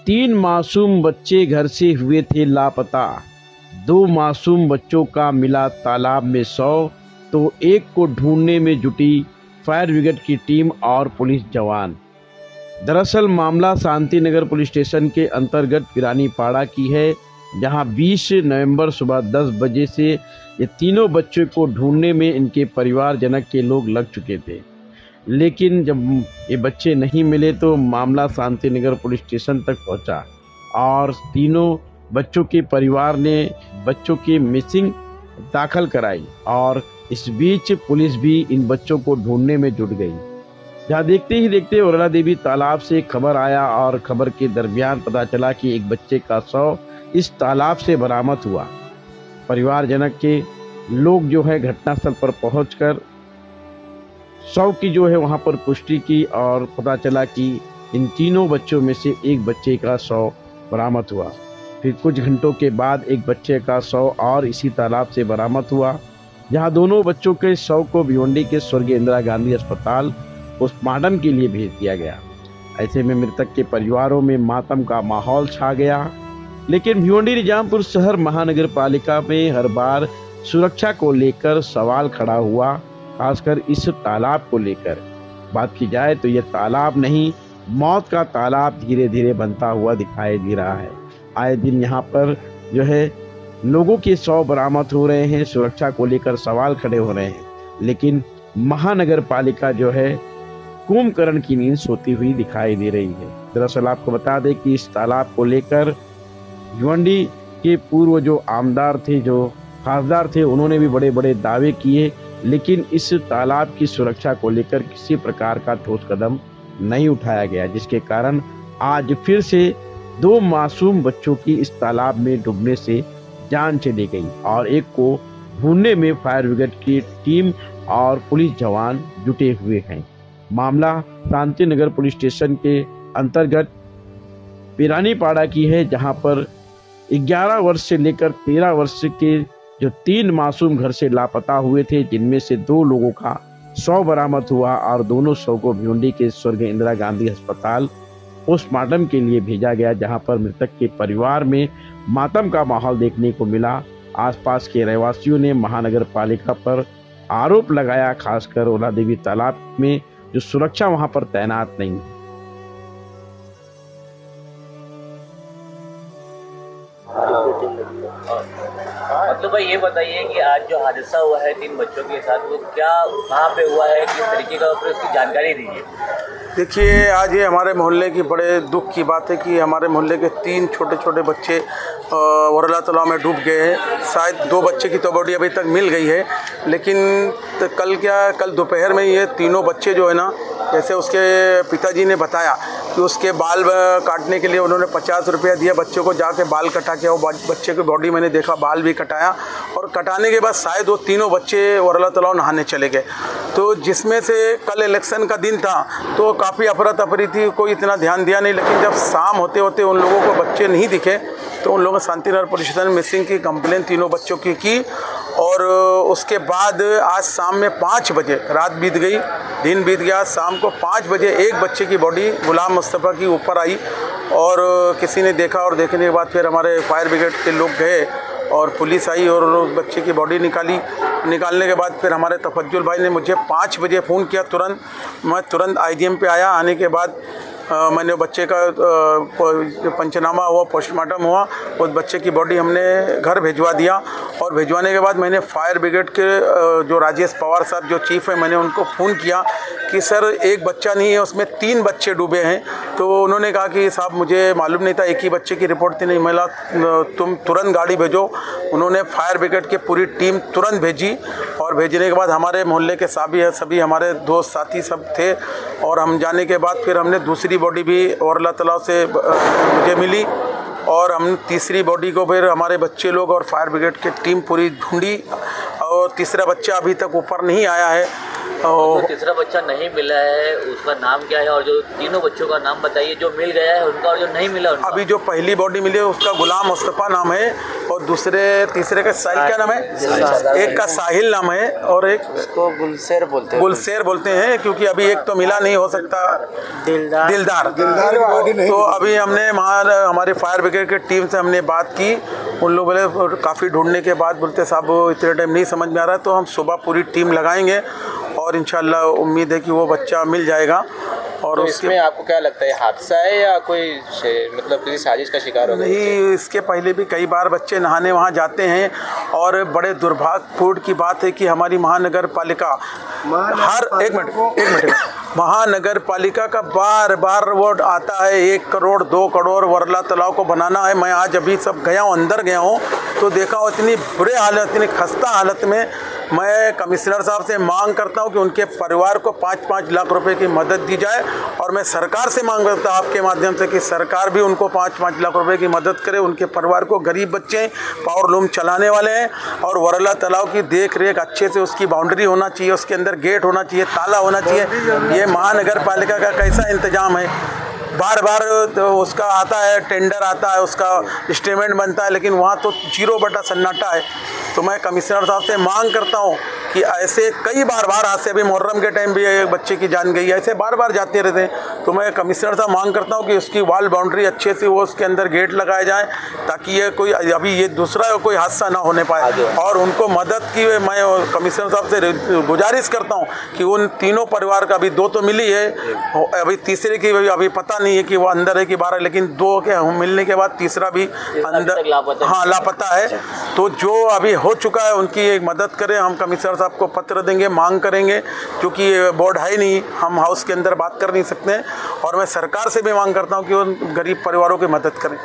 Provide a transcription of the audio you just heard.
3 मासूम बच्चे घर से हुए थे लापता। 2 मासूम बच्चों का मिला तालाब में शव, तो एक को ढूंढने में जुटी फायर ब्रिगेड की टीम और पुलिस जवान। दरअसल मामला शांति नगर पुलिस स्टेशन के अंतर्गत पिरानीपाड़ा की है, जहां 20 नवंबर सुबह 10 बजे से ये तीनों बच्चों को ढूंढने में इनके परिवारजनक के लोग लग चुके थे। लेकिन जब ये बच्चे नहीं मिले तो मामला शांति नगर पुलिस स्टेशन तक पहुंचा और तीनों बच्चों के परिवार ने बच्चों की मिसिंग दाखिल कराई और इस बीच पुलिस भी इन बच्चों को ढूंढने में जुट गई। जहाँ देखते ही देखते औरला देवी तालाब से खबर आया और खबर के दरमियान पता चला कि एक बच्चे का शव इस तालाब से बरामद हुआ। परिवारजनक के लोग जो है घटनास्थल पर पहुंचकर शव की जो है वहां पर पुष्टि की और पता चला कि इन तीनों बच्चों में से एक बच्चे का शव बरामद हुआ। फिर कुछ घंटों के बाद एक बच्चे का शव और इसी तालाब से बरामद हुआ, जहां दोनों बच्चों के शव को भिवंडी के स्वर्गीय इंदिरा गांधी अस्पताल पोस्टमार्टम के लिए भेज दिया गया। ऐसे में मृतक के परिवारों में मातम का माहौल छा गया। लेकिन भिवंडी निजामपुर शहर महानगर पालिका में हर बार सुरक्षा को लेकर सवाल खड़ा हुआ, खासकर इस तालाब को लेकर बात की जाए तो यह तालाब नहीं, मौत का तालाब धीरे धीरे बनता हुआ दिखाई दे रहा है। आए दिन यहाँ पर जो है लोगों के शव बरामद हो रहे हैं, सुरक्षा को लेकर सवाल खड़े हो रहे हैं, लेकिन महानगर पालिका जो है कुंभकर्ण की नींद सोती हुई दिखाई दे रही है। दरअसल आपको बता दें कि इस तालाब को लेकर भिवंडी के पूर्व जो आमदार थे, जो खासदार थे, उन्होंने भी बड़े बड़े दावे किए, लेकिन इस तालाब की सुरक्षा को लेकर किसी प्रकार का ठोस कदम नहीं उठाया गया, जिसके कारण आज फिर से 2 मासूम बच्चों की इस तालाब में डूबने से जान चली गई और एक को ढूंढने में फायर ब्रिगेड की टीम और पुलिस जवान जुटे हुए हैं। मामला शांति नगर पुलिस स्टेशन के अंतर्गत पिरानीपाड़ा की है, जहां पर 11 वर्ष से लेकर 13 वर्ष के जो 3 मासूम घर से लापता हुए थे, जिनमें से 2 लोगों का शव बरामद हुआ और दोनों शव को भिवंडी के स्वर्गीय इंदिरा गांधी अस्पताल पोस्टमार्टम के लिए भेजा गया, जहां पर मृतक के परिवार में मातम का माहौल देखने को मिला। आसपास के रहवासियों ने महानगर पालिका पर आरोप लगाया, खासकर औरला देवी तालाब में जो सुरक्षा वहां पर तैनात नहीं है। मतलब भाई ये बताइए कि आज जो हादसा हुआ है 3 बच्चों के साथ, वो क्या कहाँ पे हुआ है, किस तरीके का, फिर उसकी जानकारी दीजिए। देखिए, आज ये हमारे मोहल्ले की बड़े दुख की बात है कि हमारे मोहल्ले के 3 छोटे छोटे बच्चे औरला तालाब में डूब गए हैं। शायद 2 बच्चे की तो बॉडी अभी तक मिल गई है, लेकिन तो कल दोपहर में ये तीनों बच्चे जो है ना, जैसे उसके पिताजी ने बताया कि उसके बाल काटने के लिए उन्होंने 50 रुपया दिया बच्चों को, जाके बाल कटा के वो बच्चे की बॉडी मैंने देखा, बाल भी कटाया और कटाने के बाद शायद वो तीनों बच्चे औरला तालाब नहाने चले गए। तो जिसमें से कल इलेक्शन का दिन था तो काफ़ी अफरा तफरी थी, कोई इतना ध्यान दिया नहीं, लेकिन जब शाम होते होते उन लोगों को बच्चे नहीं दिखे तो उन लोगों ने Shanti Nagar police station missing की कंप्लेन तीनों बच्चों की और उसके बाद आज शाम में 5 बजे, रात बीत गई, दिन बीत गया, शाम को 5 बजे एक बच्चे की बॉडी गुलाम मुस्तफ़ा की ऊपर आई और किसी ने देखा और देखने के बाद फिर हमारे फायर ब्रिगेड के लोग गए और पुलिस आई और उस बच्चे की बॉडी निकालने के बाद फिर हमारे तफज्जुल भाई ने मुझे 5 बजे फ़ोन किया। मैं तुरंत IGM पे आया। आने के बाद मैंने बच्चे का पंचनामा हुआ, पोस्टमार्टम हुआ, उस बच्चे की बॉडी हमने घर भिजवा दिया और भिजवाने के बाद मैंने फायर ब्रिगेड के जो राजेश पवार साहब जो चीफ़ है, मैंने उनको फ़ोन किया कि सर एक बच्चा नहीं है, उसमें 3 बच्चे डूबे हैं। तो उन्होंने कहा कि साहब मुझे मालूम नहीं था, एक ही बच्चे की रिपोर्ट थी, नहीं मिला, तुम तुरंत गाड़ी भेजो। उन्होंने फायर ब्रिगेड की पूरी टीम तुरंत भेजी और भेजने के बाद हमारे मोहल्ले के सभी हमारे दोस्त साथी सब थे और हम जाने के बाद फिर हमने दूसरी बॉडी भी औरला तालाब से मुझे मिली और हम तीसरी बॉडी को फिर हमारे बच्चे लोग और फायर ब्रिगेड की टीम पूरी ढूंढी और तीसरा बच्चा अभी तक ऊपर नहीं आया है। जो तीसरा बच्चा नहीं मिला है उसका नाम क्या है, और जो तीनों बच्चों का नाम बताइए, जो मिल गया है उनका और जो नहीं मिला उनका। अभी जो पहली बॉडी मिली है उसका गुलाम मुस्तफ़ा नाम है, और तीसरे का साहिल क्या नाम है, एक का साहिल नाम है और एक उसको गुलशेर बोलते हैं क्योंकि अभी एक तो मिला नहीं, हो सकता दिलदार। तो अभी हमने हमारे फायर ब्रिगेड की टीम से हमने बात की, उन लोग बोले काफ़ी ढूंढने के बाद बोलते साहब इतने टाइम नहीं समझ में आ रहा है, तो हम सुबह पूरी टीम लगाएंगे और इंशाल्लाह उम्मीद है कि वो बच्चा मिल जाएगा। और तो इसमें आपको क्या लगता है, हादसा है या कोई मतलब किसी साजिश का शिकार हो गया? नहीं, इसके पहले भी कई बार बच्चे नहाने वहाँ जाते हैं, और बड़े दुर्भाग्यपूर्ण की बात है कि हमारी महानगर पालिका महानगर पालिका का बार बार वोट आता है 1 करोड़ 2 करोड़ वर्ला तालाब को बनाना है। मैं आज अभी सब गया हूँ, अंदर गया हूँ तो देखा हूँ इतनी बुरे हालत, इतनी खस्ता हालत में। मैं कमिश्नर साहब से मांग करता हूं कि उनके परिवार को 5-5 लाख रुपए की मदद दी जाए, और मैं सरकार से मांग करता हूं आपके माध्यम से कि सरकार भी उनको 5-5 लाख रुपए की मदद करे। उनके परिवार को, गरीब बच्चे पावर लूम चलाने वाले हैं, और वरला तालाब की देख रेख अच्छे से, उसकी बाउंड्री होना चाहिए, उसके अंदर गेट होना चाहिए, ताला होना चाहिए। ये महानगर पालिका का कैसा इंतजाम है, बार बार तो उसका आता है, टेंडर आता है, उसका स्टेटमेंट बनता है, लेकिन वहाँ तो 0 बटा सन्नाटा है। तो मैं कमिश्नर साहब से मांग करता हूँ कि ऐसे कई बार आज से अभी मुहर्रम के टाइम भी एक बच्चे की जान गई है, ऐसे बार बार जाते रहते हैं। तो मैं कमिश्नर साहब मांग करता हूँ कि उसकी वॉल बाउंड्री अच्छे से, वो उसके अंदर गेट लगाए जाए ताकि ये कोई अभी ये दूसरा कोई हादसा ना होने पाए। और उनको मदद की मैं कमिश्नर साहब से गुजारिश करता हूँ कि उन तीनों परिवार का, अभी 2 तो मिली है, अभी तीसरे की अभी पता नहीं है कि वो अंदर है कि बाहर है, लेकिन 2 के मिलने के बाद तीसरा भी अंदर लापता है। तो जो अभी हो चुका है उनकी एक मदद करें। हम कमिश्नर साहब को पत्र देंगे, मांग करेंगे, क्योंकि बोर्ड है नहीं, हम हाउस के अंदर बात कर नहीं सकते हैं। और मैं सरकार से भी मांग करता हूं कि उन गरीब परिवारों की मदद करें।